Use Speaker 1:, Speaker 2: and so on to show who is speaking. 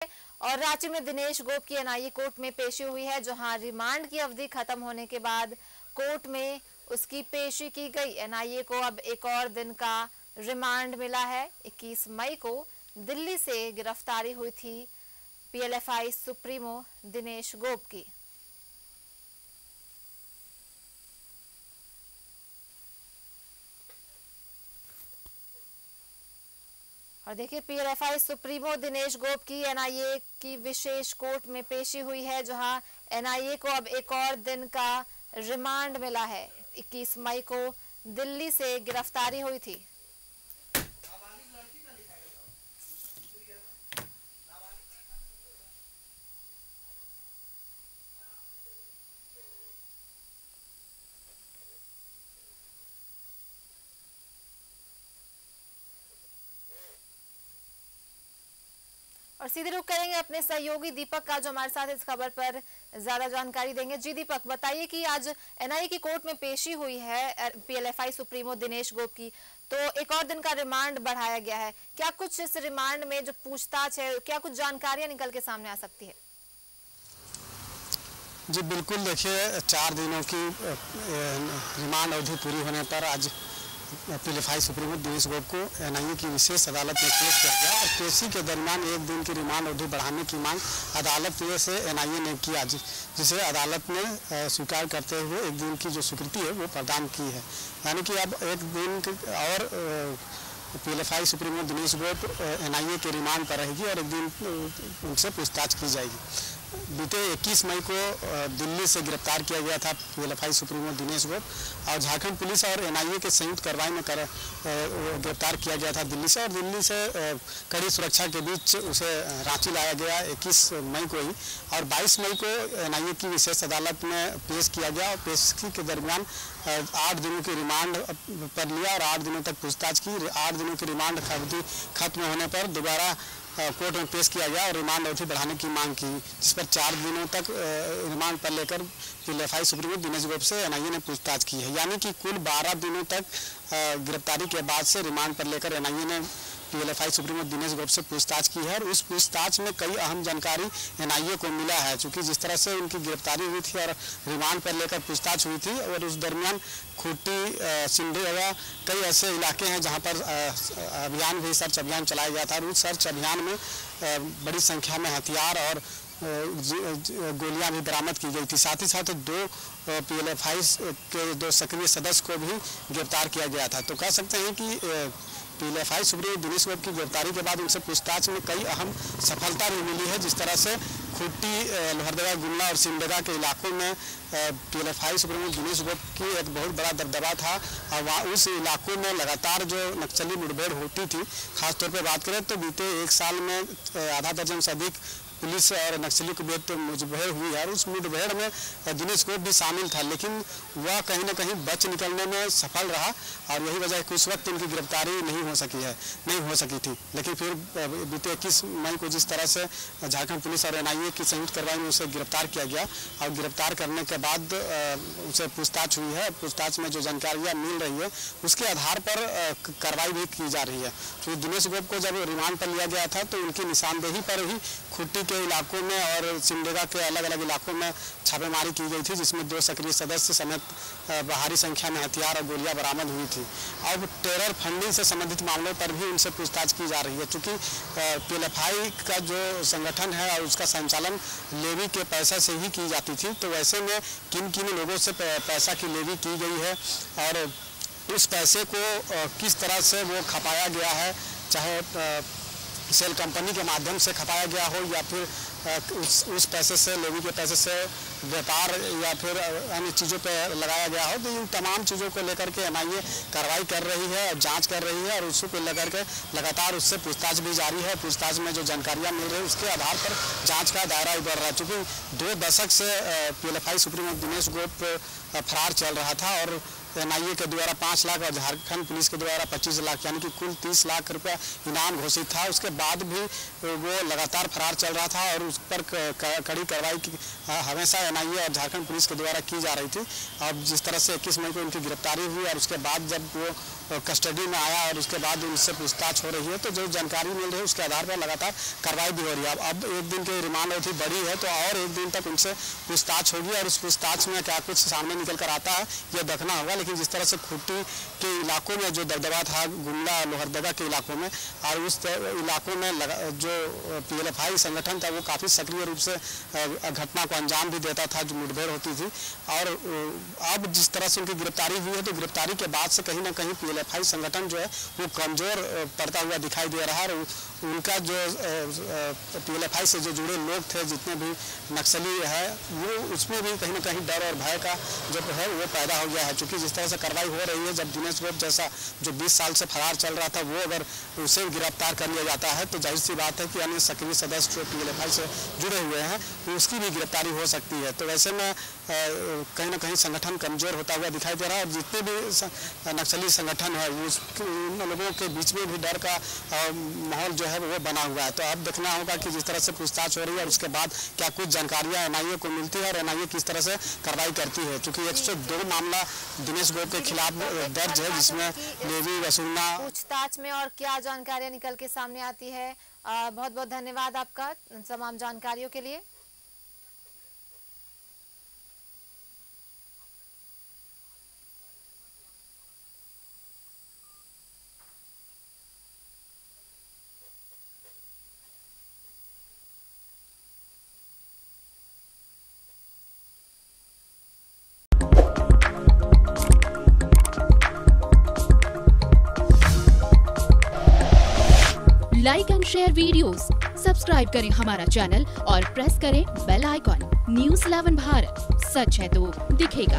Speaker 1: और रांची में दिनेश गोप की एनआईए कोर्ट में पेशी हुई है, जहां रिमांड की अवधि खत्म होने के बाद कोर्ट में उसकी पेशी की गई। एनआईए को अब एक और दिन का रिमांड मिला है। 21 मई को दिल्ली से गिरफ्तारी हुई थी पीएलएफआई सुप्रीमो दिनेश गोप की। और देखिए, पीएलएफआई सुप्रीमो दिनेश गोप की एनआईए की विशेष कोर्ट में पेशी हुई है, जहां एनआईए को अब एक और दिन का रिमांड मिला है। 21 मई को दिल्ली से गिरफ्तारी हुई थी। और सीधे रुख करेंगे अपने सहयोगी दीपक का, जो हमारे साथ इस खबर पर ज्यादा जानकारी देंगे। जी दीपक, बताइए कि आज एनआईए की कोर्ट में पेशी हुई है पीएलएफआई सुप्रीमो दिनेश गोप की, तो एक और दिन का रिमांड बढ़ाया गया है। क्या कुछ इस रिमांड में जो पूछताछ है, क्या कुछ जानकारियां निकल के सामने आ सकती है?
Speaker 2: जी बिल्कुल, देखिए 4 दिनों की रिमांड अवधि पूरी होने पर आज पीएलएफआई सुप्रीमो दिनेश गोप को एनआईए की विशेष अदालत में पेश किया गया और पेशी के दरमियान 1 दिन की रिमांड अवधि बढ़ाने की मांग अदालत से एनआईए ने किया, जिसे अदालत ने स्वीकार करते हुए 1 दिन की जो स्वीकृति है वो प्रदान की है। यानी कि अब 1 दिन और पीएलएफआई सुप्रीमो दिनेश गोप एनआईए के रिमांड पर रहेगी और 1 दिन उनसे पूछताछ की जाएगी। बीते 21 मई को दिल्ली से गिरफ्तार किया गया था पीएलएफआई सुप्रीमो दिनेश गोप और झारखंड पुलिस और एनआईए के संयुक्त कार्रवाई में गिरफ्तार किया गया था दिल्ली से, और दिल्ली से कड़ी सुरक्षा के बीच उसे रांची लाया गया 21 मई को ही, और 22 मई को एनआईए की विशेष अदालत में पेश किया गया और पेशी के दरमियान 8 दिनों की रिमांड पर लिया और 8 दिनों तक पूछताछ की। 8 दिनों की रिमांड अवधि खत्म होने पर दोबारा कोर्ट में पेश किया गया और रिमांड अवधि बढ़ाने की मांग की, जिस पर 4 दिनों तक रिमांड पर लेकर पीएलएफआई सुप्रीमो दिनेश गोप से एनआईए ने पूछताछ की है। यानी कि कुल 12 दिनों तक गिरफ्तारी के बाद से रिमांड पर लेकर एनआईए ने पीएलएफआई सुप्रीमो दिनेश गोप से पूछताछ की है और उस पूछताछ में कई अहम जानकारी एनआईए को मिला है। चूंकि जिस तरह से उनकी गिरफ्तारी हुई थी और रिमांड पर लेकर पूछताछ हुई थी, और उस दरमियान खूंटी, सिंडेगा कई ऐसे इलाके हैं जहां पर अभियान भी सर्च अभियान चलाया गया था और उस सर्च अभियान में बड़ी संख्या में हथियार और गोलियां भी बरामद की गई थी। साथ ही साथ 2 पीएलएफआई के 2 सक्रिय सदस्य को भी गिरफ्तार किया गया था। तो कह सकते हैं कि पीएलएफआई सुप्रीमो दिनेश गोप की गिरफ्तारी के बाद उनसे पूछताछ में कई अहम सफलता भी मिली है। जिस तरह से खूंटी, लोहरदगा, गुमला और सिमडेगा के इलाकों में पीएलएफआई सुप्रीमो दिनेश गोप की एक बहुत बड़ा दबदबा था और वहाँ उस इलाकों में लगातार जो नक्सली मुठभेड़ होती थी, खासतौर पर बात करें तो बीते 1 साल में आधा दर्जन से अधिक पुलिस और नक्सली के बीच मुठभेड़ हुई है और उस मुठभेड़ में दिनेश गोप भी शामिल था, लेकिन वह कहीं न कहीं बच निकलने में सफल रहा और यही वजह है कि उस वक्त उनकी गिरफ्तारी नहीं हो सकी थी। लेकिन फिर बीते 21 मई को जिस तरह से झारखंड पुलिस और एनआईए की संयुक्त कार्रवाई में उसे गिरफ्तार किया गया और गिरफ्तार करने के बाद उसे पूछताछ हुई है, पूछताछ में जो जानकारियाँ मिल रही है उसके आधार पर कार्रवाई भी की जा रही है। तो दिनेश गोप को जब रिमांड पर लिया गया था तो उनकी निशानदेही पर ही खूंटी के इलाकों में और सिमडेगा के अलग अलग इलाकों में छापेमारी की गई थी, जिसमें 2 सक्रिय सदस्य समेत भारी संख्या में हथियार और गोलियां बरामद हुई थी। अब टेरर फंडिंग से संबंधित मामलों पर भी उनसे पूछताछ की जा रही है, क्योंकि पीएलएफआई का जो संगठन है और उसका संचालन लेवी के पैसे से ही की जाती थी। तो वैसे में किन किन लोगों से पैसा की लेवी की गई है और उस पैसे को किस तरह से वो खपाया गया है, चाहे सेल कंपनी के माध्यम से खपाया गया हो या फिर उस पैसे से, लेवी के पैसे से व्यापार या फिर अन्य चीज़ों पे लगाया गया हो, तो इन तमाम चीज़ों को लेकर के एनआईए कार्रवाई कर रही है, जांच कर रही है और उसी को लेकर के लगातार उससे पूछताछ भी जारी है। पूछताछ में जो जानकारियां मिल रही है उसके आधार पर जांच का दायरा भी बढ़ रहा है। चूँकि 2 दशक से पीएलएफआई सुप्रीमो दिनेश गोप फरार चल रहा था और एनआईए के द्वारा 5 लाख और झारखंड पुलिस के द्वारा 25 लाख यानी कि कुल 30 लाख रुपया इनाम घोषित था। उसके बाद भी वो लगातार फरार चल रहा था और उस पर कड़ी कार्रवाई हमेशा एनआईए और झारखंड पुलिस के द्वारा की जा रही थी। अब जिस तरह से 21 मई को उनकी गिरफ्तारी हुई और उसके बाद जब वो कस्टडी में आया और उसके बाद उनसे पूछताछ हो रही है। तो जो जानकारी मिल रही है उसके आधार पर लगातार कार्रवाई भी हो रही है। अब एक दिन की रिमांड अवधि बढ़ी है तो और एक दिन तक उनसे पूछताछ होगी और उस पूछताछ में क्या कुछ सामने निकल कर आता है यह देखना होगा। लेकिन जिस तरह से खूंटी के इलाकों में जो दबदबा था, गुमला लोहरदगा के इलाकों में, और उस इलाकों में जो PLFI संगठन था वो काफ़ी सक्रिय रूप से घटना को अंजाम भी देता था, जो मुठभेड़ होती थी। और अब जिस तरह से उनकी गिरफ्तारी हुई है तो गिरफ्तारी के बाद से कहीं ना कहीं PLFI संगठन जो है वो कमज़ोर पड़ता हुआ दिखाई दे रहा है। और उनका जो PLFI से जो जुड़े लोग थे, जितने भी नक्सली है, वो उसमें भी कहीं ना कहीं डर और भय का जो है वो पैदा हो गया है। क्योंकि जिस तरह से कार्रवाई हो रही है, जब दिनेश गोप जैसा जो 20 साल से फरार चल रहा था वो अगर उसे गिरफ्तार कर लिया जाता है तो जाहिर सी बात है कि अन्य सक्रिय सदस्य जो PLFI से जुड़े हुए हैं उसकी भी गिरफ्तारी हो सकती है। तो वैसे में कहीं ना कहीं संगठन कमज़ोर होता हुआ दिखाई दे रहा है। और जितने भी नक्सली संगठन है उन लोगों के बीच में भी डर का माहौल जो है वो बना हुआ है। तो अब देखना होगा कि जिस तरह से पूछताछ हो रही है और उसके बाद क्या कुछ जानकारियां NIA को मिलती है और NIA किस तरह से कार्रवाई करती है। क्योंकि 102 मामला दिनेश गोप के खिलाफ दर्ज है, जिसमें लेवी वसूलना
Speaker 1: पूछताछ में और क्या जानकारियां निकल के सामने आती है। बहुत बहुत धन्यवाद आपका तमाम जानकारियों के लिए।
Speaker 3: Like and share videos, subscribe करें हमारा चैनल और प्रेस करें बेल आइकॉन। News 11 भारत, सच है तो दिखेगा।